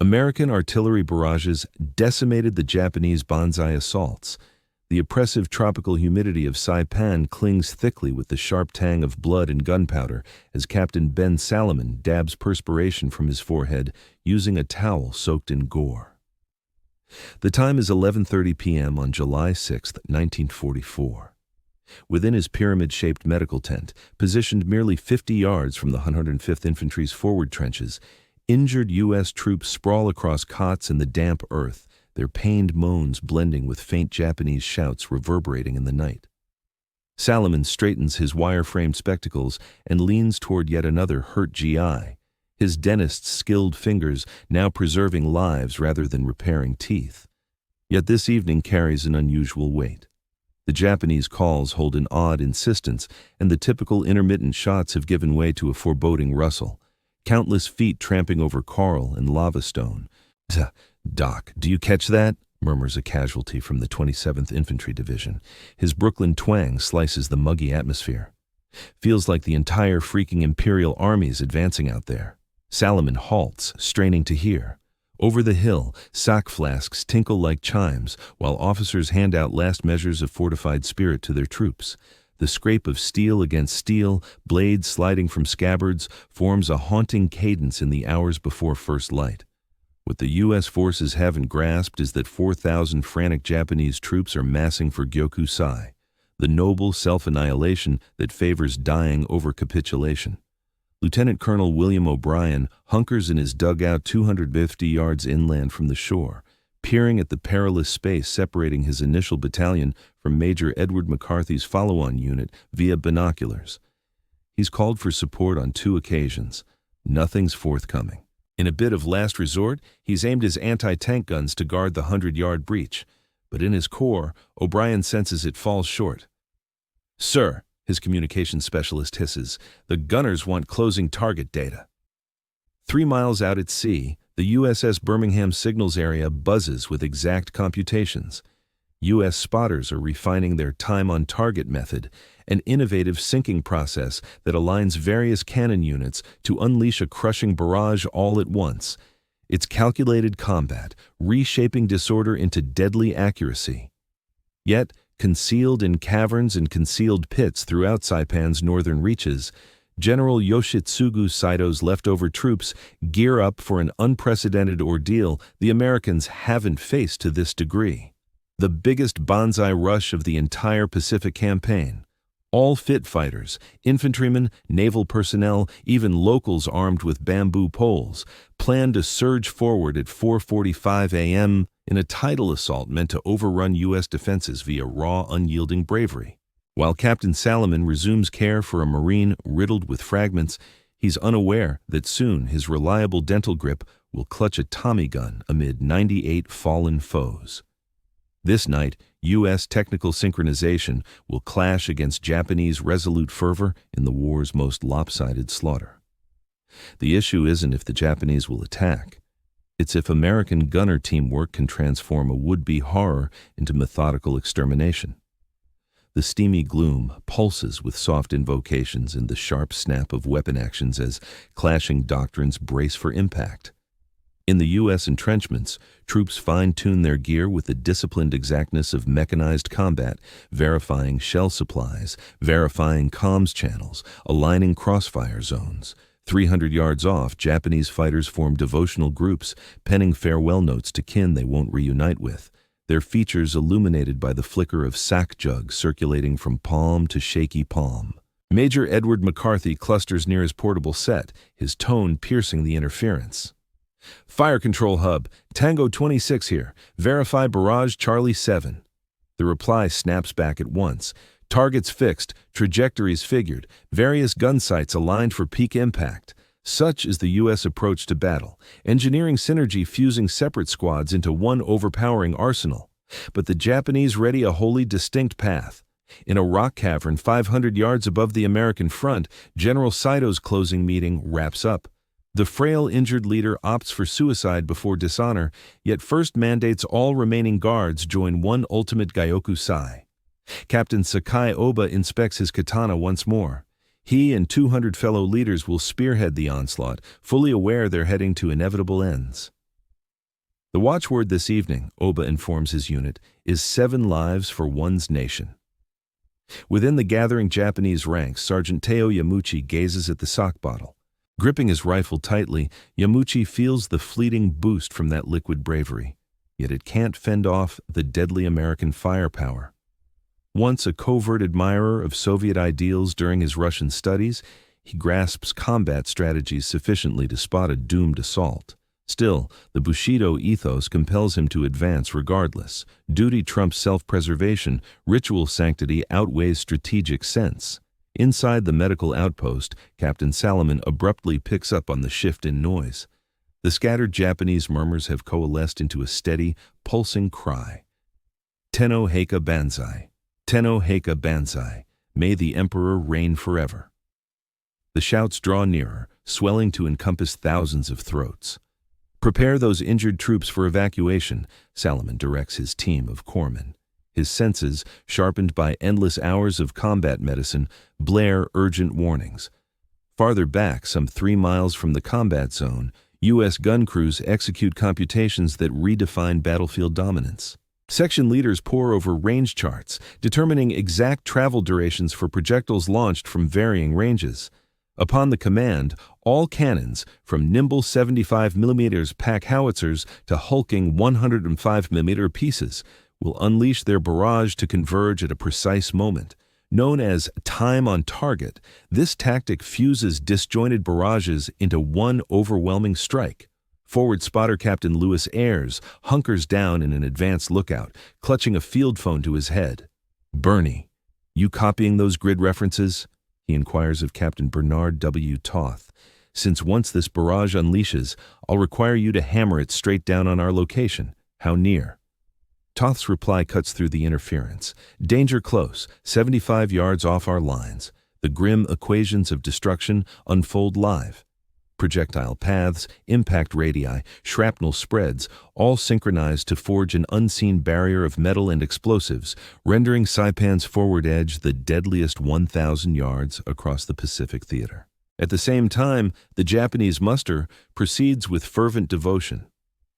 American artillery barrages decimated the Japanese Banzai assaults. The oppressive tropical humidity of Saipan clings thickly with the sharp tang of blood and gunpowder as Captain Ben Salomon dabs perspiration from his forehead using a towel soaked in gore. The time is 11:30 p.m. on July 6, 1944. Within his pyramid-shaped medical tent, positioned merely 50 yards from the 105th Infantry's forward trenches, injured U.S. troops sprawl across cots in the damp earth, their pained moans blending with faint Japanese shouts reverberating in the night. Salomon straightens his wire-framed spectacles and leans toward yet another hurt GI, his dentist's skilled fingers now preserving lives rather than repairing teeth. Yet this evening carries an unusual weight. The Japanese calls hold an odd insistence, and the typical intermittent shots have given way to a foreboding rustle. Countless feet tramping over coral and lava stone. "Doc, do you catch that?" murmurs a casualty from the 27th Infantry Division. His Brooklyn twang slices the muggy atmosphere. "Feels like the entire freaking Imperial Army is advancing out there." Salomon halts, straining to hear. Over the hill, sack flasks tinkle like chimes, while officers hand out last measures of fortified spirit to their troops. The scrape of steel against steel, blades sliding from scabbards, forms a haunting cadence in the hours before first light. What the U.S. forces haven't grasped is that 4,000 frantic Japanese troops are massing for Gyokusai, the noble self-annihilation that favors dying over capitulation. Lieutenant Colonel William O'Brien hunkers in his dugout 250 yards inland from the shore, peering at the perilous space separating his initial battalion from Major Edward McCarthy's follow-on unit via binoculars. He's called for support on 2 occasions. Nothing's forthcoming. In a bit of last resort, he's aimed his anti-tank guns to guard the 100-yard breach. But in his core, O'Brien senses it falls short. "Sir," his communications specialist hisses, "the gunners want closing target data." 3 miles out at sea, the USS Birmingham signals area buzzes with exact computations. U.S. spotters are refining their time-on-target method, an innovative syncing process that aligns various cannon units to unleash a crushing barrage all at once. It's calculated combat, reshaping disorder into deadly accuracy. Yet, concealed in caverns and concealed pits throughout Saipan's northern reaches, General Yoshitsugu Saito's leftover troops gear up for an unprecedented ordeal the Americans haven't faced to this degree. The biggest Banzai rush of the entire Pacific campaign. All fit fighters, infantrymen, naval personnel, even locals armed with bamboo poles, plan to surge forward at 4:45 a.m. in a tidal assault meant to overrun U.S. defenses via raw, unyielding bravery. While Captain Salomon resumes care for a Marine riddled with fragments, he's unaware that soon his reliable dental grip will clutch a Tommy gun amid 98 fallen foes. This night, U.S. technical synchronization will clash against Japanese resolute fervor in the war's most lopsided slaughter. The issue isn't if the Japanese will attack. It's if American gunner teamwork can transform a would-be horror into methodical extermination. The steamy gloom pulses with soft invocations and the sharp snap of weapon actions as clashing doctrines brace for impact. In the U.S. entrenchments, troops fine-tune their gear with the disciplined exactness of mechanized combat, verifying shell supplies, verifying comms channels, aligning crossfire zones. 300 yards off, Japanese fighters form devotional groups, penning farewell notes to kin they won't reunite with, their features illuminated by the flicker of sack jugs circulating from palm to shaky palm. Major Edward McCarthy clusters near his portable set, his tone piercing the interference. "Fire Control Hub, Tango 26 here. Verify barrage Charlie 7. The reply snaps back at once. Targets fixed, trajectories figured, various gun sights aligned for peak impact. Such is the U.S. approach to battle, engineering synergy fusing separate squads into one overpowering arsenal. But the Japanese ready a wholly distinct path. In a rock cavern 500 yards above the American front, General Saito's closing meeting wraps up. The frail injured leader opts for suicide before dishonor, yet first mandates all remaining guards join one ultimate Gyokusai. Captain Sakai Oba inspects his katana once more. He and 200 fellow leaders will spearhead the onslaught, fully aware they're heading to inevitable ends. The watchword this evening, Oba informs his unit, is 7 lives for one's nation. Within the gathering Japanese ranks, Sergeant Teo Yamuchi gazes at the sock bottle. Gripping his rifle tightly, Yamuchi feels the fleeting boost from that liquid bravery. Yet it can't fend off the deadly American firepower. Once a covert admirer of Soviet ideals during his Russian studies, he grasps combat strategies sufficiently to spot a doomed assault. Still, the Bushido ethos compels him to advance regardless. Duty trumps self-preservation, ritual sanctity outweighs strategic sense. Inside the medical outpost, Captain Salomon abruptly picks up on the shift in noise. The scattered Japanese murmurs have coalesced into a steady, pulsing cry. Tenno Heika Banzai. Tenno Heika Banzai. May the Emperor reign forever. The shouts draw nearer, swelling to encompass thousands of throats. Prepare those injured troops for evacuation, Salomon directs his team of corpsmen. His senses, sharpened by endless hours of combat medicine, blare urgent warnings. Farther back, some 3 miles from the combat zone, U.S. gun crews execute computations that redefine battlefield dominance. Section leaders pore over range charts, determining exact travel durations for projectiles launched from varying ranges. Upon the command, all cannons, from nimble 75mm pack howitzers to hulking 105mm pieces, will unleash their barrage to converge at a precise moment. Known as time on target, this tactic fuses disjointed barrages into one overwhelming strike. Forward spotter Captain Lewis Ayres hunkers down in an advanced lookout, clutching a field phone to his head. "Bernie, you copying those grid references?" he inquires of Captain Bernard W. Toth. "Since once this barrage unleashes, I'll require you to hammer it straight down on our location. How near?" Toth's reply cuts through the interference. "Danger close, 75 yards off our lines. The grim equations of destruction unfold live. Projectile paths, impact radii, shrapnel spreads, all synchronized to forge an unseen barrier of metal and explosives, rendering Saipan's forward edge the deadliest 1,000 yards across the Pacific theater." At the same time, the Japanese muster proceeds with fervent devotion.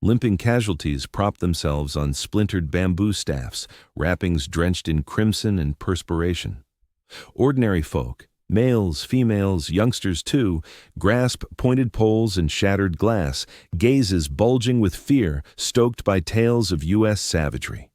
Limping casualties prop themselves on splintered bamboo staffs, wrappings drenched in crimson and perspiration. Ordinary folk, males, females, youngsters too, grasp pointed poles and shattered glass, gazes bulging with fear, stoked by tales of U.S. savagery.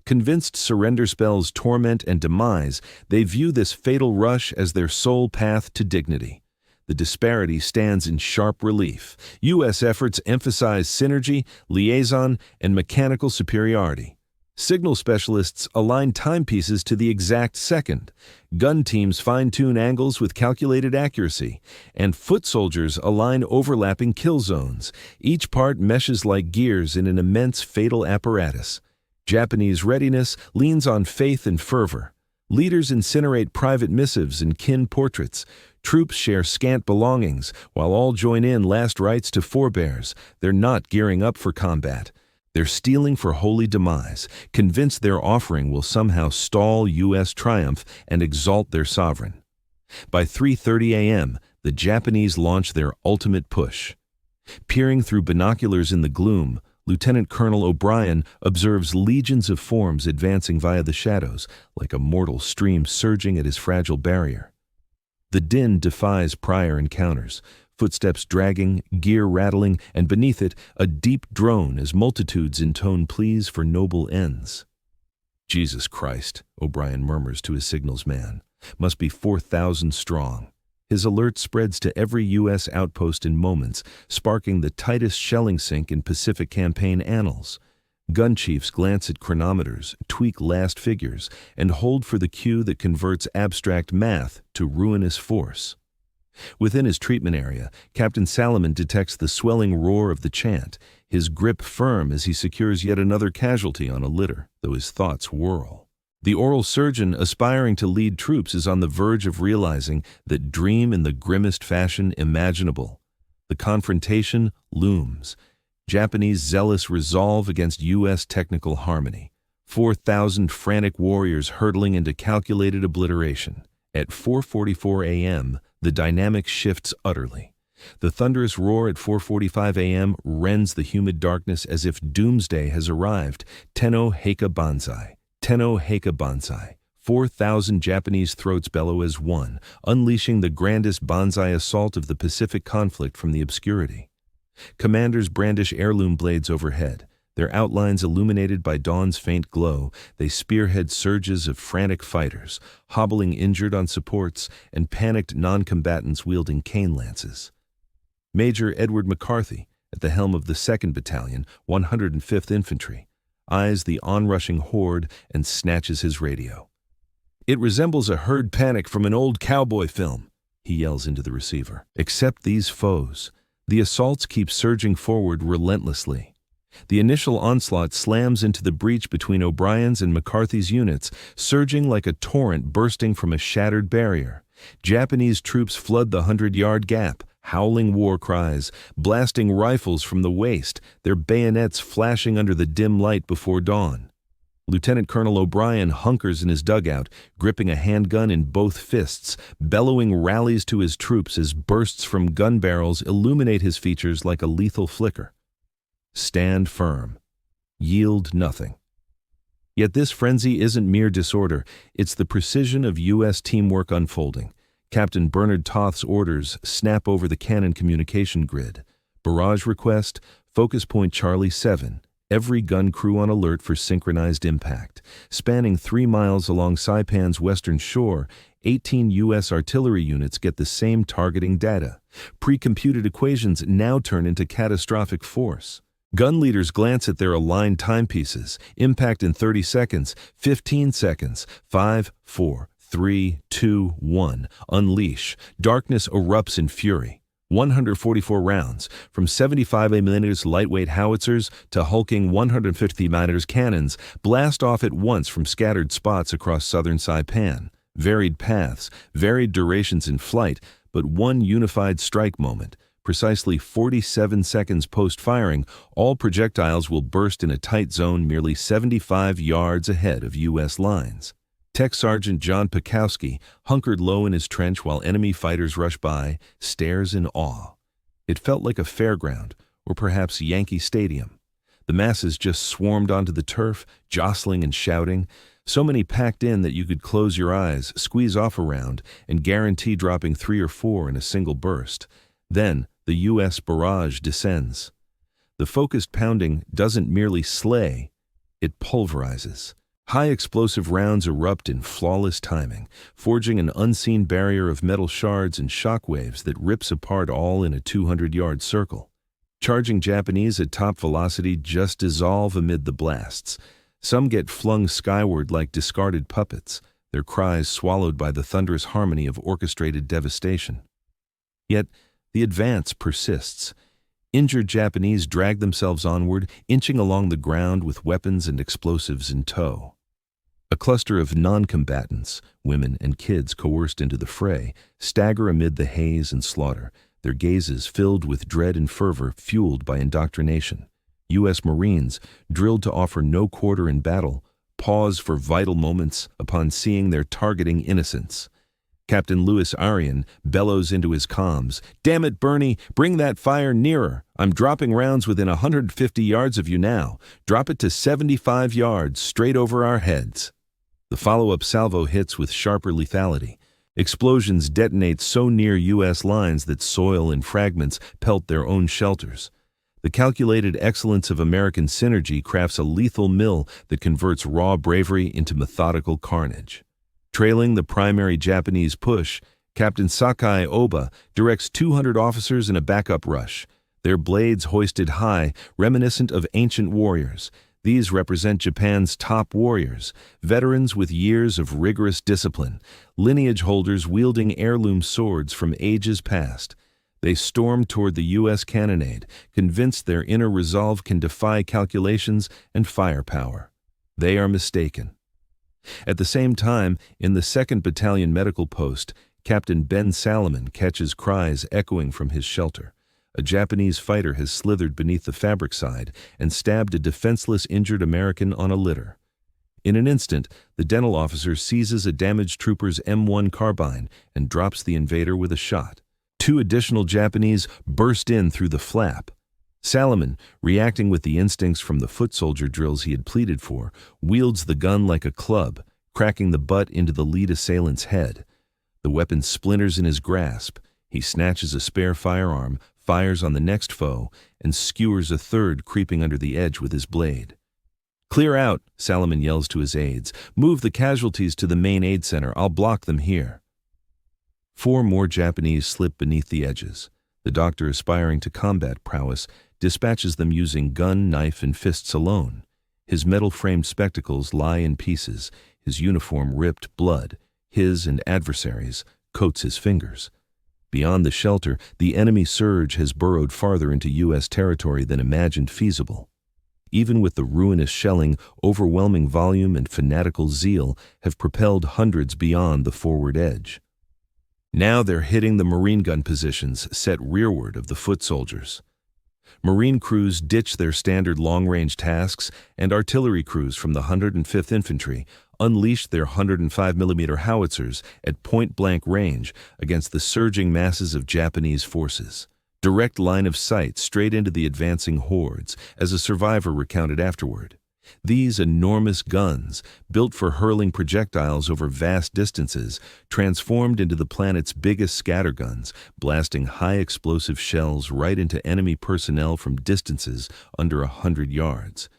Convinced surrender spells torment and demise, they view this fatal rush as their sole path to dignity. The disparity stands in sharp relief. U.S. efforts emphasize synergy, liaison, and mechanical superiority. Signal specialists align timepieces to the exact second. Gun teams fine-tune angles with calculated accuracy. And foot soldiers align overlapping kill zones. Each part meshes like gears in an immense fatal apparatus. Japanese readiness leans on faith and fervor. Leaders incinerate private missives and kin portraits. Troops share scant belongings, while all join in last rites to forebears. They're not gearing up for combat. They're stealing for holy demise, convinced their offering will somehow stall U.S. triumph and exalt their sovereign. By 3:30 a.m., the Japanese launch their ultimate push. Peering through binoculars in the gloom, Lieutenant Colonel O'Brien observes legions of forms advancing via the shadows, like a mortal stream surging at his fragile barrier. The din defies prior encounters, footsteps dragging, gear rattling, and beneath it, a deep drone as multitudes intone pleas for noble ends. "Jesus Christ," O'Brien murmurs to his signals man, "must be 4,000 strong." His alert spreads to every U.S. outpost in moments, sparking the tightest shelling sink in Pacific campaign annals. Gun chiefs glance at chronometers, tweak last figures, and hold for the cue that converts abstract math to ruinous force. Within his treatment area, Captain Salomon detects the swelling roar of the chant, his grip firm as he secures yet another casualty on a litter, though his thoughts whirl. The oral surgeon aspiring to lead troops is on the verge of realizing that dream in the grimmest fashion imaginable. The confrontation looms. Japanese zealous resolve against U.S. technical harmony. 4,000 frantic warriors hurtling into calculated obliteration. At 4:44 a.m., the dynamic shifts utterly. The thunderous roar at 4:45 a.m. rends the humid darkness as if doomsday has arrived. Tenno Heika Banzai. Tenno Heika Banzai. 4,000 Japanese throats bellow as one, unleashing the grandest Banzai assault of the Pacific conflict from the obscurity. Commanders brandish heirloom blades overhead. Their outlines illuminated by dawn's faint glow, they spearhead surges of frantic fighters, hobbling injured on supports and panicked non-combatants wielding cane lances. Major Edward McCarthy, at the helm of the 2nd Battalion, 105th Infantry, eyes the onrushing horde and snatches his radio. "It resembles a herd panic from an old cowboy film," he yells into the receiver. Except these foes. The assaults keep surging forward relentlessly. The initial onslaught slams into the breach between O'Brien's and McCarthy's units, surging like a torrent bursting from a shattered barrier. Japanese troops flood the 100-yard gap, howling war cries, blasting rifles from the waist, their bayonets flashing under the dim light before dawn. Lieutenant Colonel O'Brien hunkers in his dugout, gripping a handgun in both fists, bellowing rallies to his troops as bursts from gun barrels illuminate his features like a lethal flicker. Stand firm. Yield nothing. Yet this frenzy isn't mere disorder, it's the precision of U.S. teamwork unfolding. Captain Bernard Toth's orders snap over the cannon communication grid. Barrage request, focus point Charlie 7. Every gun crew on alert for synchronized impact. Spanning 3 miles along Saipan's western shore, 18 U.S. artillery units get the same targeting data. Pre-computed equations now turn into catastrophic force. Gun leaders glance at their aligned timepieces. Impact in 30 seconds, 15 seconds, 5, 4, 3, 2, 1. Unleash. Darkness erupts in fury. 144 rounds, from 75mm lightweight howitzers to hulking 150mm cannons, blast off at once from scattered spots across southern Saipan. Varied paths, varied durations in flight, but one unified strike moment. Precisely 47 seconds post-firing, all projectiles will burst in a tight zone merely 75 yards ahead of U.S. lines. Tech Sergeant John Pekowski, hunkered low in his trench while enemy fighters rush by, stares in awe. It felt like a fairground, or perhaps Yankee Stadium. The masses just swarmed onto the turf, jostling and shouting, so many packed in that you could close your eyes, squeeze off a round, and guarantee dropping 3 or 4 in a single burst. Then, the U.S. barrage descends. The focused pounding doesn't merely slay, it pulverizes. High explosive rounds erupt in flawless timing, forging an unseen barrier of metal shards and shockwaves that rips apart all in a 200-yard circle. Charging Japanese at top velocity just dissolve amid the blasts. Some get flung skyward like discarded puppets, their cries swallowed by the thunderous harmony of orchestrated devastation. Yet, the advance persists. Injured Japanese drag themselves onward, inching along the ground with weapons and explosives in tow. A cluster of non-combatants, women and kids coerced into the fray, stagger amid the haze and slaughter, their gazes filled with dread and fervor fueled by indoctrination. U.S. Marines, drilled to offer no quarter in battle, pause for vital moments upon seeing their targeting innocence. Captain Louis Arian bellows into his comms, "Damn it, Bernie, bring that fire nearer. I'm dropping rounds within 150 yards of you now. Drop it to 75 yards, straight over our heads." The follow-up salvo hits with sharper lethality. Explosions detonate so near U.S. lines that soil and fragments pelt their own shelters. The calculated excellence of American synergy crafts a lethal mill that converts raw bravery into methodical carnage. Trailing the primary Japanese push, Captain Sakai Oba directs 200 officers in a backup rush, their blades hoisted high, reminiscent of ancient warriors. These represent Japan's top warriors, veterans with years of rigorous discipline, lineage holders wielding heirloom swords from ages past. They storm toward the U.S. cannonade, convinced their inner resolve can defy calculations and firepower. They are mistaken. At the same time, in the 2nd Battalion Medical Post, Captain Ben Salomon catches cries echoing from his shelter. A Japanese fighter has slithered beneath the fabric side and stabbed a defenseless injured American on a litter. In an instant, the dental officer seizes a damaged trooper's M1 carbine and drops the invader with a shot. Two additional Japanese burst in through the flap. Salomon, reacting with the instincts from the foot soldier drills he had pleaded for, wields the gun like a club, cracking the butt into the lead assailant's head. The weapon splinters in his grasp. He snatches a spare firearm, fires on the next foe, and skewers a third creeping under the edge with his blade. "Clear out," Salomon yells to his aides. "Move the casualties to the main aid center. I'll block them here." 4 more Japanese slip beneath the edges. The doctor, aspiring to combat prowess, dispatches them using gun, knife, and fists alone. His metal-framed spectacles lie in pieces, his uniform ripped. Blood, his and adversaries', coats his fingers. Beyond the shelter, the enemy surge has burrowed farther into U.S. territory than imagined feasible. Even with the ruinous shelling, overwhelming volume and fanatical zeal have propelled hundreds beyond the forward edge. Now they're hitting the marine gun positions set rearward of the foot soldiers. Marine crews ditch their standard long-range tasks, and artillery crews from the 105th Infantry unleash their 105mm howitzers at point-blank range against the surging masses of Japanese forces. Direct line of sight straight into the advancing hordes, as a survivor recounted afterward. These enormous guns, built for hurling projectiles over vast distances, transformed into the planet's biggest scatterguns, blasting high-explosive shells right into enemy personnel from distances under 100 yards.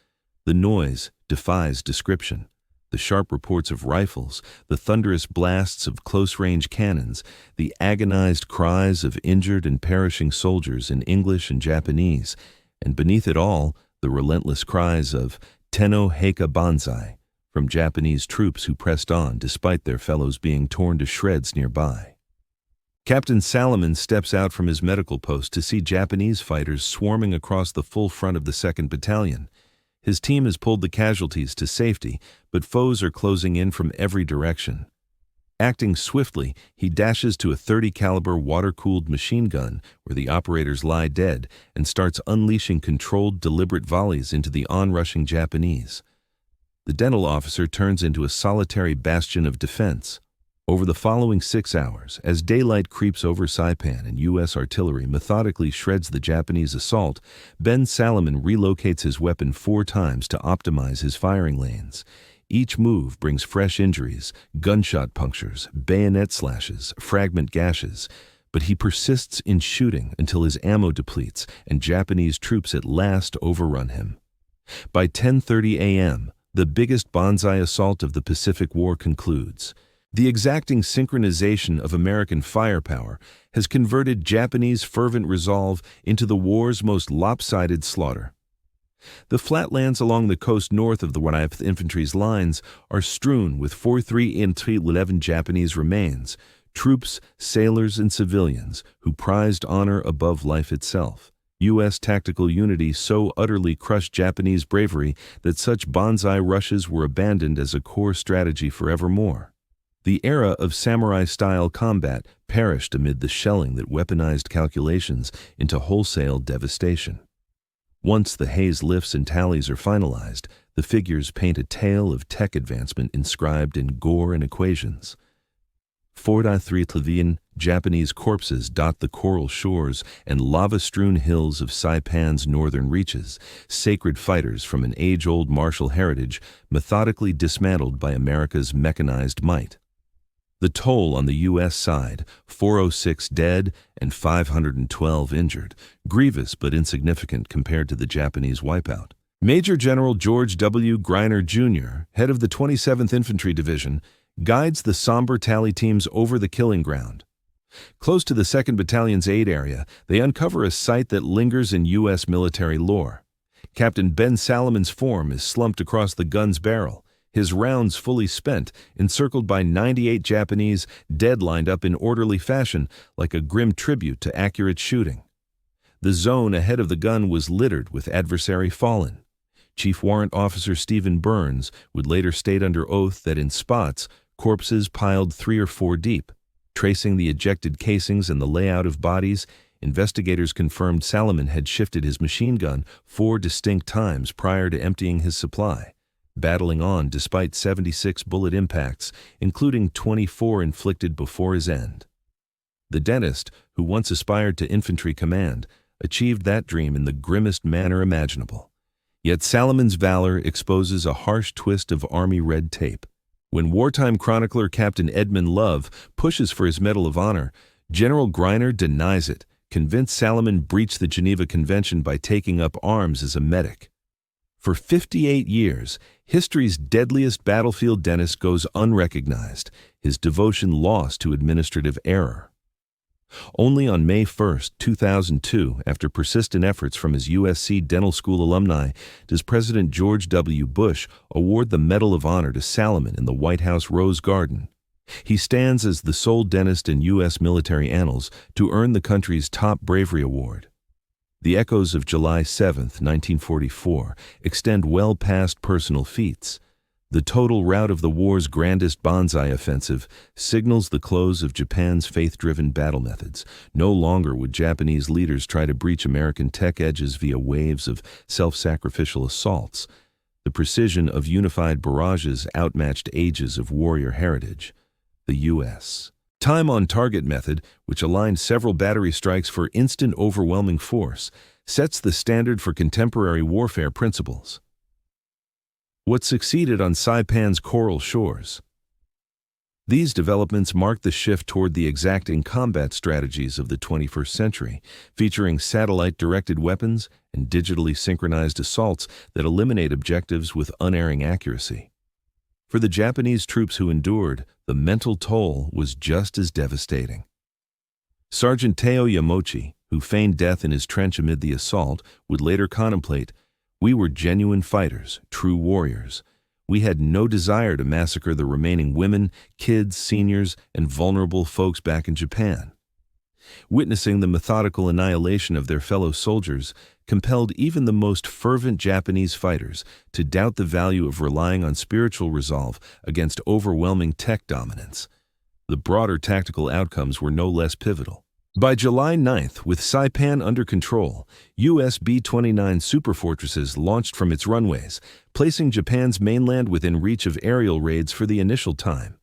The noise defies description. The sharp reports of rifles, the thunderous blasts of close-range cannons, the agonized cries of injured and perishing soldiers in English and Japanese, and beneath it all, the relentless cries of "Tenno Heika Banzai" from Japanese troops who pressed on despite their fellows being torn to shreds nearby. Captain Salomon steps out from his medical post to see Japanese fighters swarming across the full front of the 2nd Battalion. His team has pulled the casualties to safety, but foes are closing in from every direction. Acting swiftly, he dashes to a .30 caliber water-cooled machine gun where the operators lie dead and starts unleashing controlled, deliberate volleys into the onrushing Japanese. The dental officer turns into a solitary bastion of defense. Over the following 6 hours, as daylight creeps over Saipan and U.S. artillery methodically shreds the Japanese assault, Ben Salomon relocates his weapon 4 times to optimize his firing lanes. Each move brings fresh injuries, gunshot punctures, bayonet slashes, fragment gashes, but he persists in shooting until his ammo depletes and Japanese troops at last overrun him. By 10:30 a.m., the biggest Banzai assault of the Pacific War concludes. The exacting synchronization of American firepower has converted Japanese fervent resolve into the war's most lopsided slaughter. The flatlands along the coast north of the 105th Infantry's lines are strewn with 4,311 Japanese remains, troops, sailors, and civilians who prized honor above life itself. U.S. tactical unity so utterly crushed Japanese bravery that such Banzai rushes were abandoned as a core strategy forevermore. The era of samurai-style combat perished amid the shelling that weaponized calculations into wholesale devastation. Once the haze lifts and tallies are finalized, the figures paint a tale of tech advancement inscribed in gore and equations. 4.3 trillion Japanese corpses dot the coral shores and lava-strewn hills of Saipan's northern reaches, sacred fighters from an age-old martial heritage methodically dismantled by America's mechanized might. The toll on the U.S. side, 406 dead and 512 injured, grievous but insignificant compared to the Japanese wipeout. Major General George W. Greiner, Jr., head of the 27th Infantry Division, guides the somber tally teams over the killing ground. Close to the 2nd Battalion's aid area, they uncover a sight that lingers in U.S. military lore. Captain Ben Salomon's form is slumped across the gun's barrel, his rounds fully spent, encircled by 98 Japanese dead lined up in orderly fashion like a grim tribute to accurate shooting. The zone ahead of the gun was littered with adversary fallen. Chief Warrant Officer Stephen Burns would later state under oath that in spots, corpses piled 3 or 4 deep. Tracing the ejected casings and the layout of bodies, investigators confirmed Salomon had shifted his machine gun 4 distinct times prior to emptying his supply, battling on despite 76 bullet impacts, including 24 inflicted before his end. The dentist, who once aspired to infantry command, achieved that dream in the grimmest manner imaginable. Yet Salamon's valor exposes a harsh twist of Army red tape. When wartime chronicler Captain Edmund Love pushes for his Medal of Honor, General Greiner denies it, convinced Salomon breached the Geneva Convention by taking up arms as a medic. For 58 years, history's deadliest battlefield dentist goes unrecognized, his devotion lost to administrative error. Only on May 1, 2002, after persistent efforts from his USC Dental School alumni, does President George W. Bush award the Medal of Honor to Salomon in the White House Rose Garden. He stands as the sole dentist in U.S. military annals to earn the country's top bravery award. The echoes of July 7, 1944, extend well past personal feats. The total rout of the war's grandest Banzai offensive signals the close of Japan's faith-driven battle methods. No longer would Japanese leaders try to breach American tech edges via waves of self-sacrificial assaults. The precision of unified barrages outmatched ages of warrior heritage. The U.S. time-on-target method, which aligned several battery strikes for instant overwhelming force, sets the standard for contemporary warfare principles. What succeeded on Saipan's coral shores? These developments marked the shift toward the exacting combat strategies of the 21st century, featuring satellite-directed weapons and digitally synchronized assaults that eliminate objectives with unerring accuracy. For the Japanese troops who endured, the mental toll was just as devastating. Sergeant Teo Yamochi, who feigned death in his trench amid the assault, would later contemplate, "We were genuine fighters, true warriors. We had no desire to massacre the remaining women, kids, seniors, and vulnerable folks back in Japan." Witnessing the methodical annihilation of their fellow soldiers compelled even the most fervent Japanese fighters to doubt the value of relying on spiritual resolve against overwhelming tech dominance. The broader tactical outcomes were no less pivotal. By July 9th, with Saipan under control, US B-29 superfortresses launched from its runways, placing Japan's mainland within reach of aerial raids for the initial time.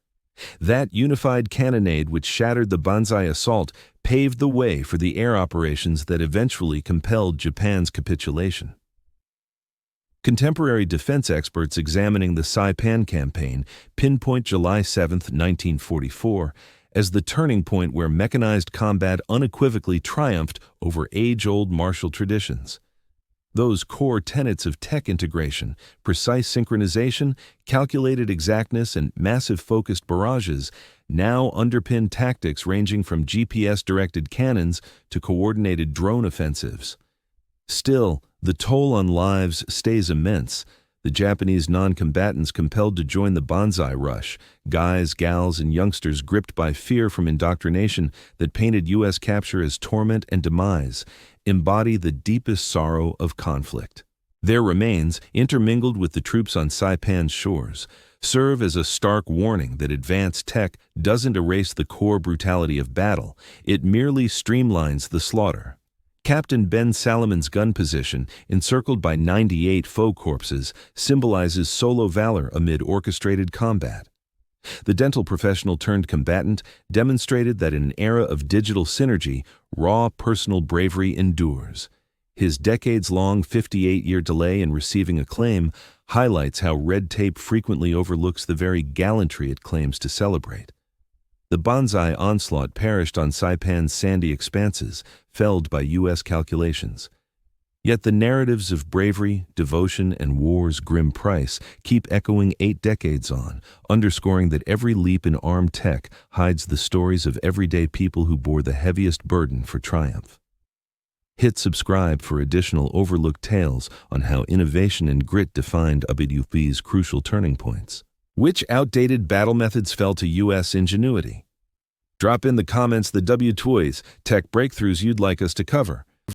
That unified cannonade which shattered the Banzai assault paved the way for the air operations that eventually compelled Japan's capitulation. Contemporary defense experts examining the Saipan campaign pinpoint July 7, 1944, as the turning point where mechanized combat unequivocally triumphed over age-old martial traditions. Those core tenets of tech integration, precise synchronization, calculated exactness, and massive focused barrages now underpin tactics ranging from GPS-directed cannons to coordinated drone offensives. Still, the toll on lives stays immense. The Japanese non-combatants compelled to join the Banzai rush, guys, gals, and youngsters gripped by fear from indoctrination that painted U.S. capture as torment and demise, embody the deepest sorrow of conflict. Their remains, intermingled with the troops on Saipan's shores, serve as a stark warning that advanced tech doesn't erase the core brutality of battle, it merely streamlines the slaughter. Captain Ben Salomon's gun position, encircled by 98 foe corpses, symbolizes solo valor amid orchestrated combat. The dental professional turned combatant demonstrated that in an era of digital synergy, raw personal bravery endures. His decades-long 58-year delay in receiving acclaim highlights how red tape frequently overlooks the very gallantry it claims to celebrate. The Banzai onslaught perished on Saipan's sandy expanses, felled by U.S. calculations. Yet the narratives of bravery, devotion, and war's grim price keep echoing 8 decades on, underscoring that every leap in armed tech hides the stories of everyday people who bore the heaviest burden for triumph. Hit subscribe for additional overlooked tales on how innovation and grit defined WP's crucial turning points. Which outdated battle methods fell to U.S. ingenuity? Drop in the comments the W-Toys tech breakthroughs you'd like us to cover.